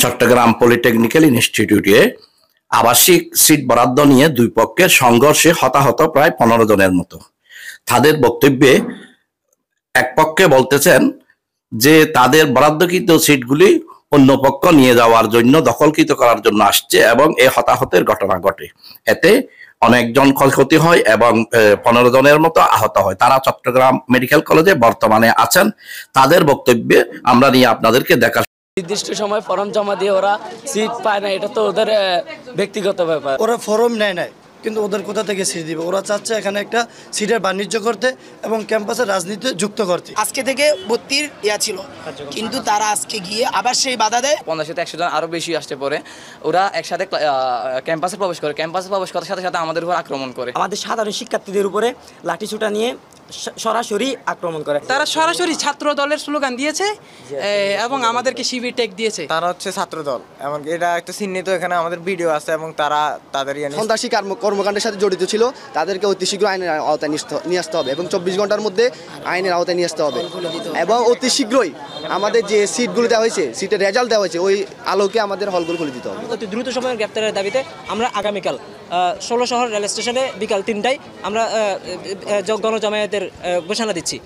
Chittagong polytechnical ইনস্টিটিউটে আবাসিক seat বরাদ্দ নিয়ে দুই পক্ষের সংঘর্ষে হতাহত প্রায় 15 জনের মতো। তাদের বক্তব্যে এক পক্ষে বলতেছেন যে তাদের বরাদ্দকৃত সিটগুলি অন্য পক্ষ নিয়ে যাওয়ার জন্য দখলকৃত করার জন্য আসছে এবং এই হতাহতের ঘটনা ঘটে। এতে অনেকজন ক্ষয়ক্ষতি হয় এবং 15 জনের মতো আহত হয়। তারা চট্টগ্রাম মেডিকেল কলেজে বর্তমানে আছেন। তাদের বক্তব্যে আমরা নিয়ে আপনাদেরকে দেখা। নির্দিষ্ট সময় ফর্ম জমা দিয়ে ওরা সিট পায় না, এটা তো ওদের ব্যক্তিগত ব্যাপার। ওরা ফর্ম নেয় নাই, কিন্তু ওদের কোথা থেকে সিট দিবে? ওরা চাচ্ছে এখানে একটা সিটের বাণিজ্য করতে এবং ক্যাম্পাসের রাজনীতি যুক্ত করতে। আজকে থেকে ভর্তির ছিল, কিন্তু তারা আজকে গিয়ে আবার সেই বাধা দেয়। 50-100 জন আরো বেশি আসতে পারে। ওরা একসাথে ক্যাম্পাসে প্রবেশ করে, ক্যাম্পাসে প্রবেশ করার সাথে সাথে আমাদের উপর আক্রমণ করে। আমাদের সাধারণ শিক্ষার্থীদের উপরে লাঠিসোঁটা নিয়ে সরাসরি আক্রমণ করে। তারা সরাসরি ছাত্র দলের স্লোগান দিয়েছে এবং আমাদেরকে শিবির টেক দিয়েছে। তারা হচ্ছে ছাত্র দল, এবং এটা একটা চিহ্নিত, এখানে আমাদের ভিডিও আছে এবং তারা তাদের সন্ত্রাসী কর্মকাণ্ডের সাথে জড়িত ছিল, তাদেরকে অতি শীঘ্র আইনের আওতায় নিয়ে আসতে হবে এবং 24 ঘন্টার মধ্যে আইনের আওতায় নিয়ে আসতে হবে এবং অতি শীঘ্রই আমাদের যে সিটগুলো দেওয়া হয়েছে, সিটের রেজাল্ট দেওয়া হয়েছে, ওই আলোকে আমাদের হলগুলো খুলে দিতে হবে। অতি দ্রুত সময়ের গ্রেপ্তারের দাবিতে আমরা আগামীকাল 16 শহর রেল স্টেশনে বিকাল 3টায় আমরা গণজমায়েতের ঘোষণা দিচ্ছি।